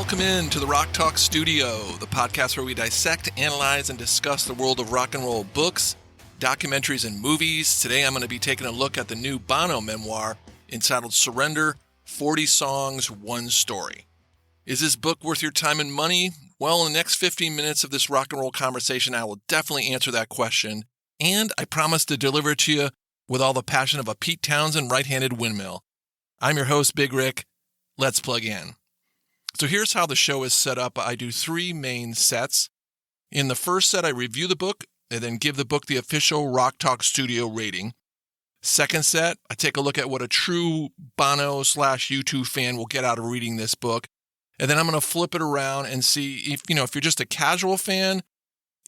Welcome in to the Rock Talk Studio, the podcast where we dissect, analyze, and discuss the world of rock and roll books, documentaries, and movies. Today I'm going to be taking a look at the new Bono memoir entitled Surrender, 40 Songs, One Story. Is this book worth your time and money? Well, in the next 15 minutes of this rock and roll conversation, I will definitely answer that question, and I promise to deliver it to you with all the passion of a Pete Townsend right-handed windmill. I'm your host, Big Rick. Let's plug in. So here's how the show is set up. I do three main sets. In the first set, I review the book and then give the book the official Rock Talk Studio rating. Second set, I take a look at what a true Bono/U2 fan will get out of reading this book. And then I'm going to flip it around and see if you're just a casual fan,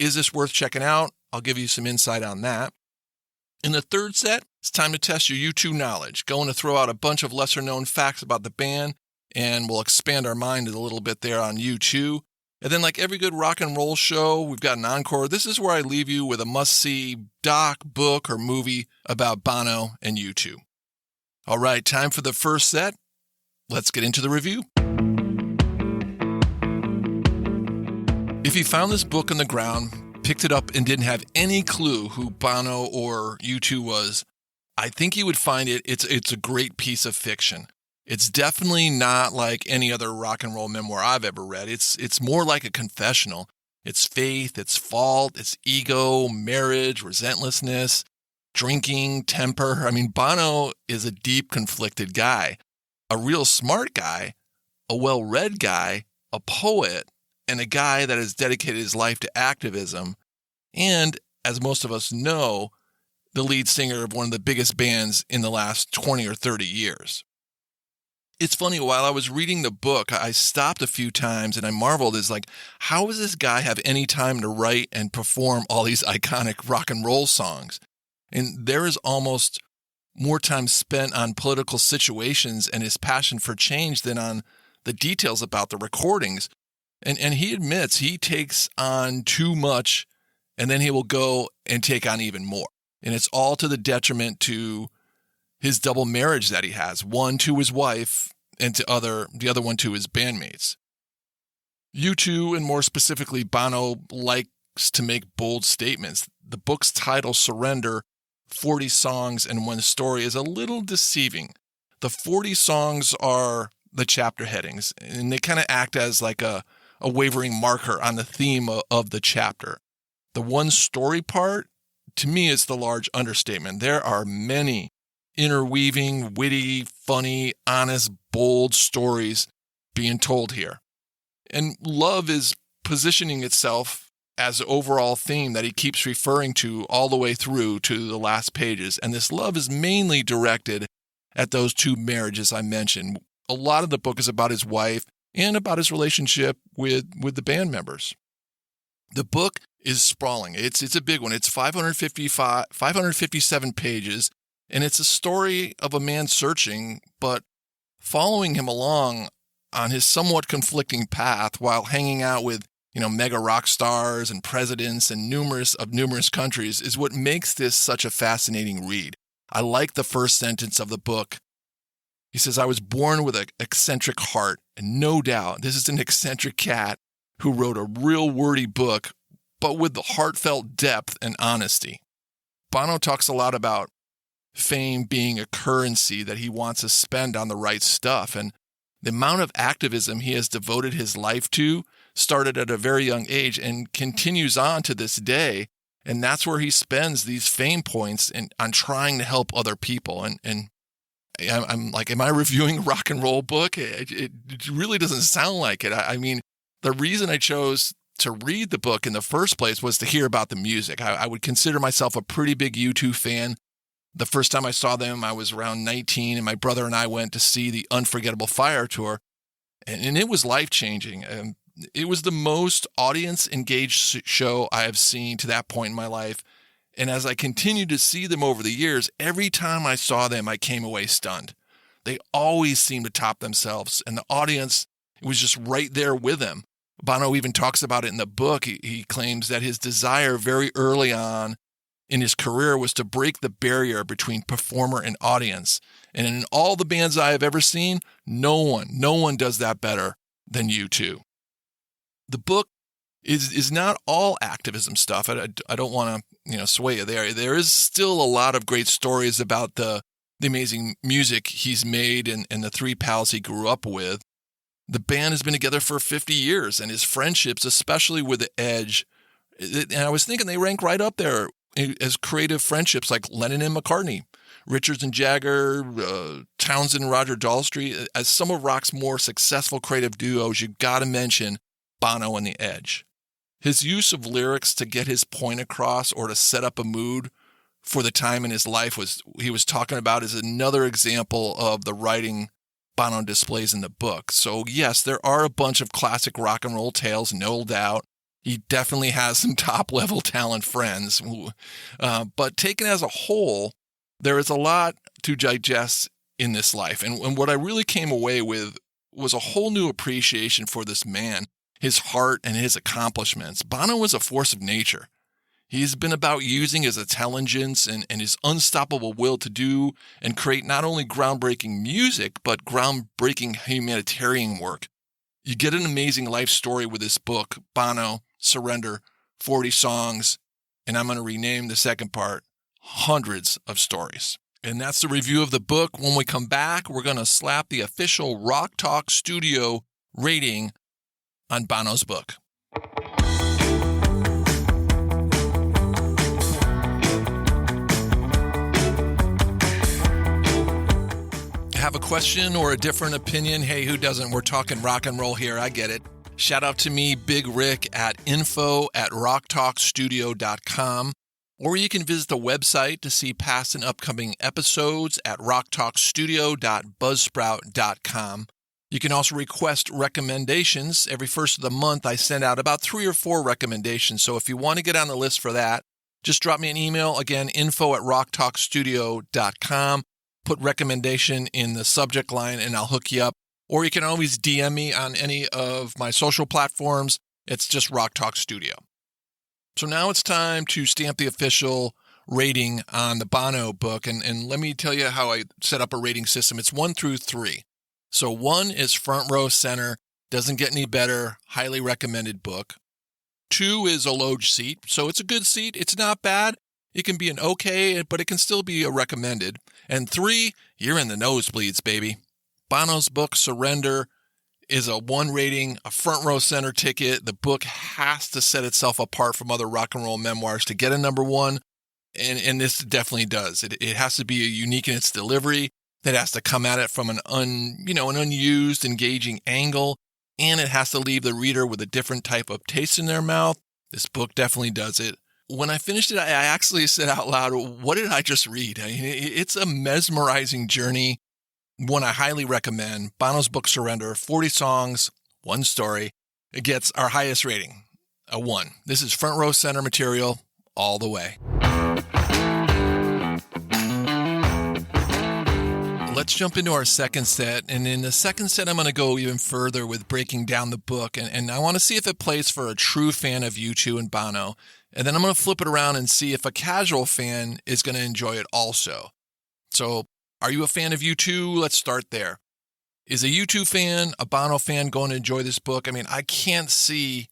is this worth checking out? I'll give you some insight on that. In the third set, it's time to test your U2 knowledge. Going to throw out a bunch of lesser known facts about the band, and we'll expand our mind a little bit there on U2. And then like every good rock and roll show, we've got an encore. This is where I leave you with a must-see doc, book, or movie about Bono and U2. All right, time for the first set. Let's get into the review. If you found this book on the ground, picked it up, and didn't have any clue who Bono or U2 was, I think you would find it's a great piece of fiction. It's definitely not like any other rock and roll memoir I've ever read. It's more like a confessional. It's faith, it's fault, it's ego, marriage, resentlessness, drinking, temper. I mean, Bono is a deep, conflicted guy, a real smart guy, a well-read guy, a poet, and a guy that has dedicated his life to activism. And, as most of us know, the lead singer of one of the biggest bands in the last 20 or 30 years. It's funny, while I was reading the book, I stopped a few times and I marveled, how does this guy have any time to write and perform all these iconic rock and roll songs? And there is almost more time spent on political situations and his passion for change than on the details about the recordings. And he admits he takes on too much and then he will go and take on even more. And it's all to the detriment to his double marriage that he has, one to his wife and the other one to his bandmates. U2, and more specifically Bono, likes to make bold statements. The book's title, Surrender, 40 Songs and One Story, is a little deceiving. The 40 songs are the chapter headings, and they kind of act as like a wavering marker on the theme of the chapter. The one story part, to me, is the large understatement. There are many interweaving, witty, funny, honest, bold stories being told here. And love is positioning itself as the overall theme that he keeps referring to all the way through to the last pages. And this love is mainly directed at those two marriages I mentioned. A lot of the book is about his wife and about his relationship with the band members. The book is sprawling. It's a big one. It's 557 pages. And it's a story of a man searching, but following him along on his somewhat conflicting path while hanging out with, mega rock stars and presidents and numerous countries is what makes this such a fascinating read. I like the first sentence of the book. He says, "I was born with an eccentric heart, and no doubt this is an eccentric cat who wrote a real wordy book, but with the heartfelt depth and honesty." Bono talks a lot about fame being a currency that he wants to spend on the right stuff. And the amount of activism he has devoted his life to started at a very young age and continues on to this day. And that's where he spends these fame points on trying to help other people. And I'm like, am I reviewing a rock and roll book? It really doesn't sound like it. I mean, the reason I chose to read the book in the first place was to hear about the music. I would consider myself a pretty big U2 fan. The first time I saw them, I was around 19, and my brother and I went to see the Unforgettable Fire tour, and it was life-changing. It was the most audience-engaged show I have seen to that point in my life, and as I continued to see them over the years, every time I saw them, I came away stunned. They always seemed to top themselves, and the audience was just right there with them. Bono even talks about it in the book. He claims that his desire very early on in his career was to break the barrier between performer and audience. And in all the bands I have ever seen, no one does that better than U2. The book is not all activism stuff. I don't want to sway you there. There is still a lot of great stories about the amazing music he's made and the three pals he grew up with. The band has been together for 50 years, and his friendships, especially with the Edge, and I was thinking they rank right up there as creative friendships like Lennon and McCartney, Richards and Jagger, Townsend and Roger Daltrey. As some of rock's more successful creative duos, you've got to mention Bono and the Edge. His use of lyrics to get his point across or to set up a mood for the time in his life he was talking about is another example of the writing Bono displays in the book. So yes, there are a bunch of classic rock and roll tales, no doubt. He definitely has some top-level talent friends. But taken as a whole, there is a lot to digest in this life. And what I really came away with was a whole new appreciation for this man, his heart, and his accomplishments. Bono is a force of nature. He's been about using his intelligence and his unstoppable will to do and create not only groundbreaking music, but groundbreaking humanitarian work. You get an amazing life story with this book, Bono, Surrender, 40 Songs, and I'm going to rename the second part, Hundreds of Stories. And that's the review of the book. When we come back, we're going to slap the official Rock Talk Studio rating on Bono's book. Have a question or a different opinion? Hey, who doesn't? We're talking rock and roll here. I get it. Shout out to me, Big Rick, at info@rocktalkstudio.com. Or you can visit the website to see past and upcoming episodes at rocktalkstudio.buzzsprout.com. You can also request recommendations. Every first of the month, I send out about 3 or 4 recommendations. So if you want to get on the list for that, just drop me an email. Again, info@rocktalkstudio.com. Put recommendation in the subject line and I'll hook you up. Or you can always DM me on any of my social platforms. It's just Rock Talk Studio. So now it's time to stamp the official rating on the Bono book. And let me tell you how I set up a rating system. It's 1 through 3. So 1 is front row center, doesn't get any better, highly recommended book. 2 is a low seat, so it's a good seat. It's not bad. It can be an okay, but it can still be a recommended. And 3, you're in the nosebleeds, baby. Bono's book, Surrender, is a 1 rating, a front row center ticket. The book has to set itself apart from other rock and roll memoirs to get a number 1, and this definitely does. It has to be unique in its delivery. It has to come at it from an unused, engaging angle, and it has to leave the reader with a different type of taste in their mouth. This book definitely does it. When I finished it, I actually said out loud, what did I just read? I mean, it's a mesmerizing journey, one I highly recommend. Bono's book, Surrender, 40 songs, 1 story. It gets our highest rating, a 1. This is front row center material all the way. Let's jump into our second set. And in the second set, I'm going to go even further with breaking down the book. And I want to see if it plays for a true fan of U2 and Bono. And then I'm going to flip it around and see if a casual fan is going to enjoy it also. So are you a fan of U2? Let's start there. Is a U2 fan, a Bono fan going to enjoy this book? I mean, I can't see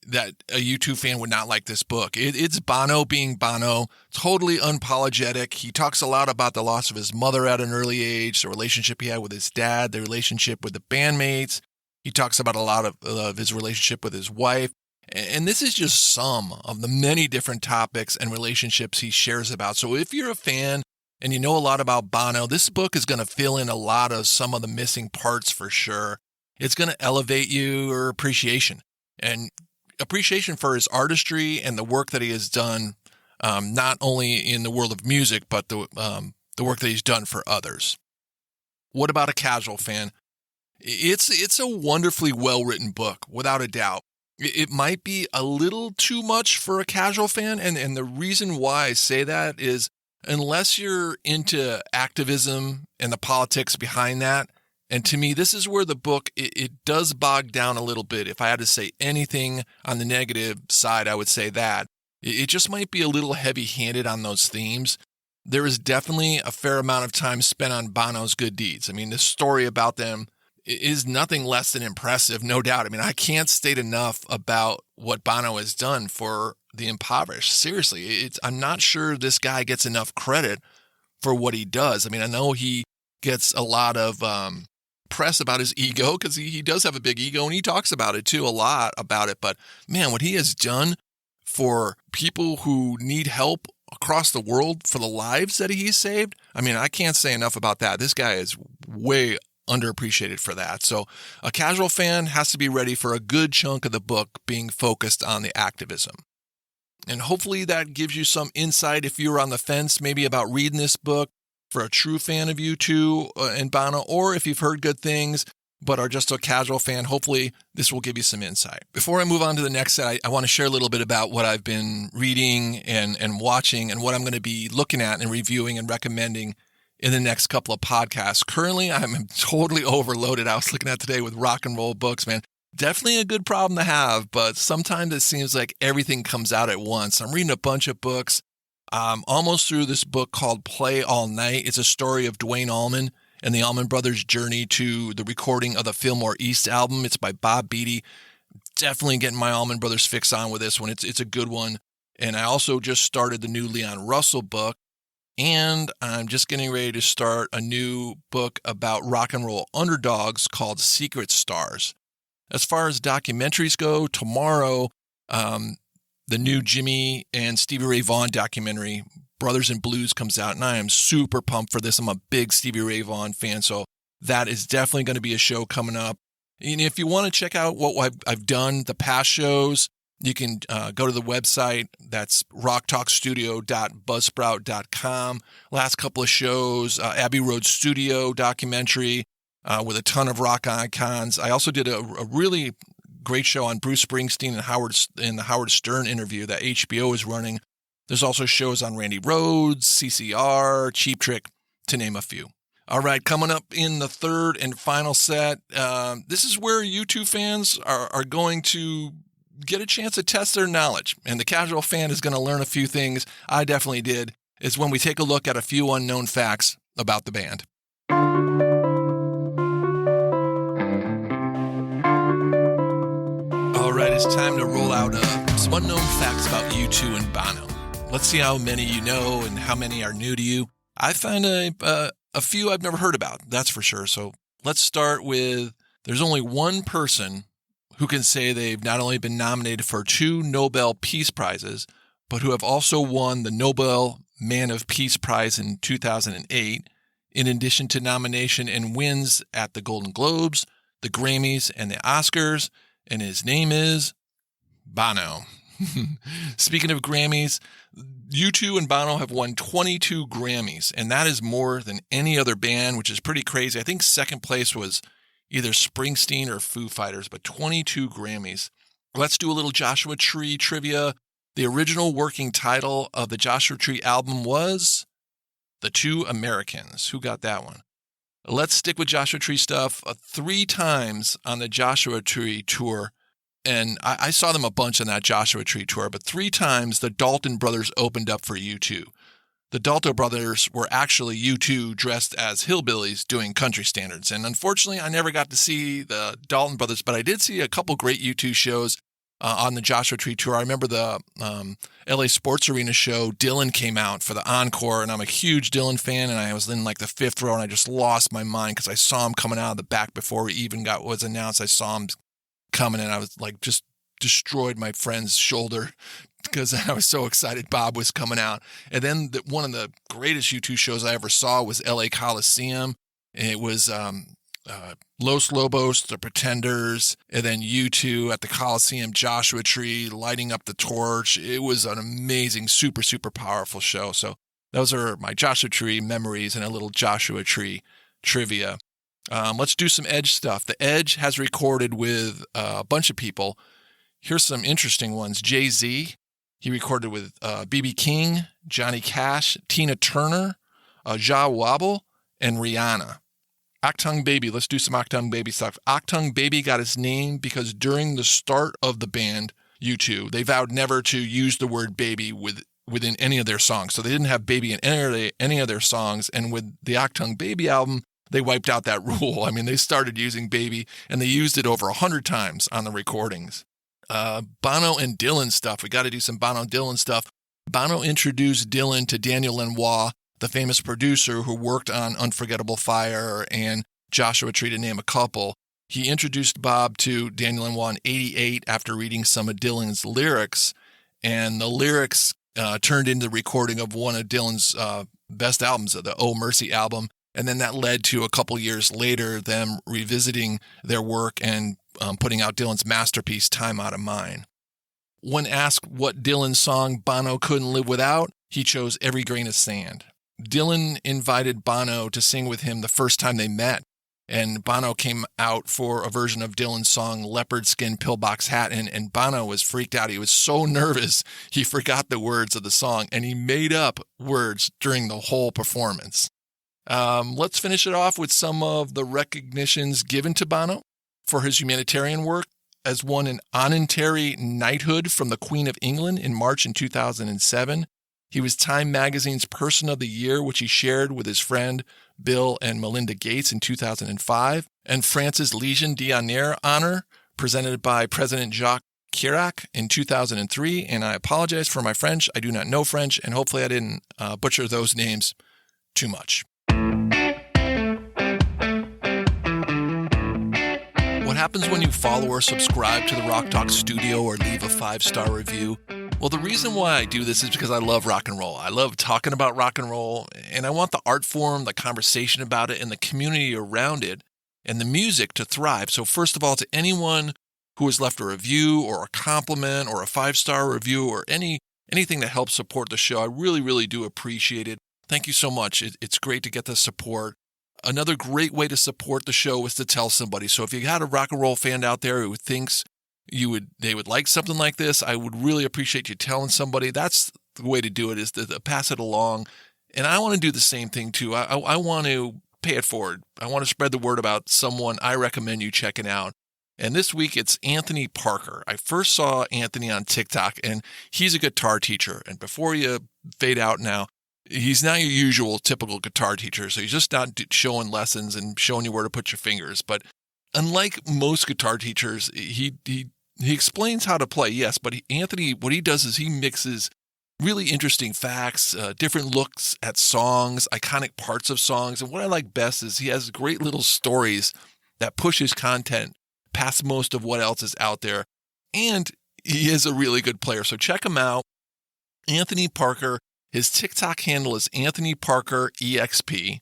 that a U2 fan would not like this book. It's Bono being Bono, totally unapologetic. He talks a lot about the loss of his mother at an early age, the relationship he had with his dad, the relationship with the bandmates. He talks about a lot of his relationship with his wife. And this is just some of the many different topics and relationships he shares about. So if you're a fan and you know a lot about Bono, this book is going to fill in a lot of some of the missing parts for sure. It's going to elevate your appreciation and appreciation for his artistry and the work that he has done, not only in the world of music, but the work that he's done for others. What about a casual fan? It's a wonderfully well-written book, without a doubt. It might be a little too much for a casual fan, and the reason why I say that is unless you're into activism and the politics behind that, and to me, this is where the book, it does bog down a little bit. If I had to say anything on the negative side, I would say that. It just might be a little heavy-handed on those themes. There is definitely a fair amount of time spent on Bono's good deeds. I mean, this story about them is nothing less than impressive, no doubt. I mean, I can't state enough about what Bono has done for the impoverished. Seriously, I'm not sure this guy gets enough credit for what he does. I mean, I know he gets a lot of press about his ego because he does have a big ego, and he talks about it too, a lot about it. But man, what he has done for people who need help across the world, for the lives that he's saved, I mean, I can't say enough about that. This guy is way underappreciated for that. So a casual fan has to be ready for a good chunk of the book being focused on the activism. And hopefully that gives you some insight if you're on the fence maybe about reading this book. For a true fan of U2 and Bono, or if you've heard good things but are just a casual fan, hopefully this will give you some insight. Before I move on to the next set, I want to share a little bit about what I've been reading and watching and what I'm going to be looking at and reviewing and recommending in the next couple of podcasts. Currently, I'm totally overloaded. I was looking at today with rock and roll books, man. Definitely a good problem to have, but sometimes it seems like everything comes out at once. I'm reading a bunch of books. I'm almost through this book called Play All Night. It's a story of Duane Allman and the Allman Brothers' journey to the recording of the Fillmore East album. It's by Bob Beatty. Definitely getting my Allman Brothers fix on with this one. It's a good one. And I also just started the new Leon Russell book, and I'm just getting ready to start a new book about rock and roll underdogs called Secret Stars. As far as documentaries go, tomorrow, the new Jimmy and Stevie Ray Vaughan documentary, Brothers in Blues, comes out, and I am super pumped for this. I'm a big Stevie Ray Vaughan fan, so that is definitely going to be a show coming up. And if you want to check out what I've done, the past shows, you can go to the website. That's rocktalkstudio.buzzsprout.com. Last couple of shows, Abbey Road Studio documentary with a ton of rock icons. I also did a really great show on Bruce Springsteen and the Howard Stern interview that HBO is running. There's also shows on Randy Rhoads, CCR, Cheap Trick, to name a few. All right, coming up in the third and final set, this is where U2 fans are going to get a chance to test their knowledge. And the casual fan is going to learn a few things. I definitely did. It's when we take a look at a few unknown facts about the band. All right, it's time to roll out some unknown facts about U2 and Bono. Let's see how many you know and how many are new to you. I found a few I've never heard about, that's for sure. So let's start with, there's only one person who can say they've not only been nominated for 2 Nobel Peace Prizes, but who have also won the Nobel Man of Peace Prize in 2008, in addition to nomination and wins at the Golden Globes, the Grammys, and the Oscars. And his name is Bono. Speaking of Grammys, U2 and Bono have won 22 Grammys, and that is more than any other band, which is pretty crazy. I think second place was either Springsteen or Foo Fighters, but 22 Grammys. Let's do a little Joshua Tree trivia. The original working title of the Joshua Tree album was The Two Americans. Who got that one? Let's stick with Joshua Tree stuff. 3 times on the Joshua Tree tour, and I saw them a bunch on that Joshua Tree tour, but 3 times the Dalton brothers opened up for U2. The Dalton brothers were actually U2 dressed as hillbillies doing country standards, and unfortunately I never got to see the Dalton brothers, but I did see a couple great U2 shows on the Joshua Tree tour. I remember the LA Sports Arena show. Dylan came out for the encore, and I'm a huge Dylan fan, and I was in like the 5th row, and I just lost my mind because I saw him coming out of the back before he even was announced. I saw him coming, and I was like, just destroyed my friend's shoulder because I was so excited Bob was coming out. And then one of the greatest U2 shows I ever saw was LA Coliseum, and it was Los Lobos, The Pretenders, and then U2 at the Coliseum, Joshua Tree, lighting up the torch. It was an amazing, super, super powerful show. So those are my Joshua Tree memories and a little Joshua Tree trivia. Let's do some Edge stuff. The Edge has recorded with a bunch of people. Here's some interesting ones. Jay-Z, he recorded with B.B. King, Johnny Cash, Tina Turner, Ja Wobble, and Rihanna. Achtung Baby, let's do some Achtung Baby stuff. Achtung Baby got its name because during the start of the band, U2, they vowed never to use the word baby within any of their songs. So they didn't have baby in any of their songs. And with the Achtung Baby album, they wiped out that rule. I mean, they started using Baby, and they used it over 100 times on the recordings. Bono and Dylan stuff. We got to do some Bono and Dylan stuff. Bono introduced Dylan to Daniel Lanois, the famous producer who worked on Unforgettable Fire and Joshua Tree, to name a couple. He introduced Bob to Daniel Lanois in '88 after reading some of Dylan's lyrics, and the lyrics turned into the recording of one of Dylan's best albums, the Oh Mercy album, and then that led to a couple years later them revisiting their work and putting out Dylan's masterpiece, Time Out of Mind. When asked what Dylan's song Bono couldn't live without, he chose Every Grain of Sand. Dylan invited Bono to sing with him the first time they met, and Bono came out for a version of Dylan's song Leopard Skin Pillbox Hat, and Bono was freaked out. He was so nervous, he forgot the words of the song, and he made up words during the whole performance. Let's finish it off with some of the recognitions given to Bono for his humanitarian work, as won an honorary knighthood from the Queen of England in March in 2007. He was Time Magazine's Person of the Year, which he shared with his friend Bill and Melinda Gates in 2005, and France's Légion d'honneur honor presented by President Jacques Chirac in 2003. And I apologize for my French. I do not know French, and hopefully I didn't butcher those names too much. What happens when you follow or subscribe to the Rock Talk Studio or leave a 5-star review? Well, the reason why I do this is because I love rock and roll. I love talking about rock and roll, and I want the art form, the conversation about it, and the community around it, and the music to thrive. So first of all, to anyone who has left a review or a compliment or a 5-star review or anything that helps support the show, I really, really do appreciate it. Thank you so much. It's great to get the support. Another great way to support the show is to tell somebody. So if you got a rock and roll fan out there who thinks they would like something like this, I would really appreciate you telling somebody. That's the way to do it, is to pass it along. And I want to do the same thing too. I want to pay it forward. I want to spread the word about someone I recommend you checking out. And this week it's Anthony Parker. I first saw Anthony on TikTok, and he's a guitar teacher. And before you fade out now, he's not your usual typical guitar teacher. So he's just not showing lessons and showing you where to put your fingers. But unlike most guitar teachers, he explains how to play, yes, but Anthony, what he does is he mixes really interesting facts, different looks at songs, iconic parts of songs. And what I like best is he has great little stories that push his content past most of what else is out there. And he is a really good player. So check him out. Anthony Parker. His TikTok handle is Anthony Parker EXP.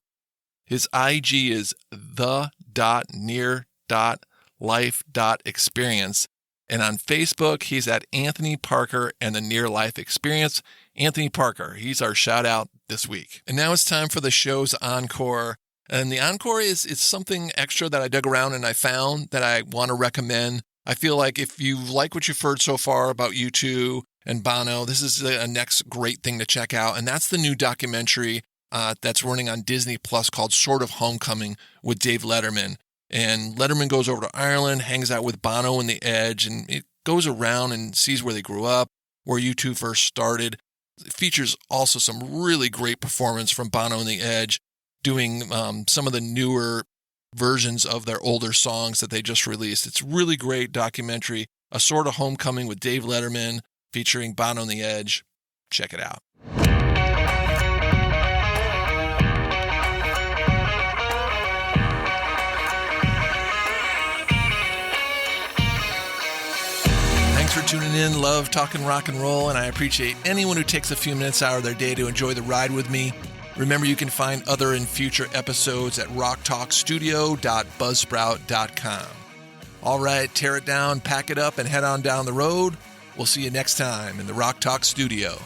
His IG is the.near.life.experience. And on Facebook, he's at Anthony Parker and the Near Life Experience. Anthony Parker, he's our shout out this week. And now it's time for the show's encore. And the encore is something extra that I dug around and I found that I want to recommend. I feel like if you like what you've heard so far about U2 and Bono, this is the next great thing to check out. And that's the new documentary that's running on Disney Plus called Sort of Homecoming with Dave Letterman. And Letterman goes over to Ireland, hangs out with Bono and The Edge, and it goes around and sees where they grew up, where U2 first started. It features also some really great performance from Bono and The Edge, doing some of the newer versions of their older songs that they just released. It's a really great documentary, A Sort of Homecoming with Dave Letterman, featuring Bono and The Edge. Check it out. Thanks for tuning in. Love talking rock and roll, and I appreciate anyone who takes a few minutes out of their day to enjoy the ride with me. Remember, you can find other and future episodes at rocktalkstudio.buzzsprout.com. All right, tear it down, pack it up, and head on down the road. We'll see you next time in the Rock Talk Studio.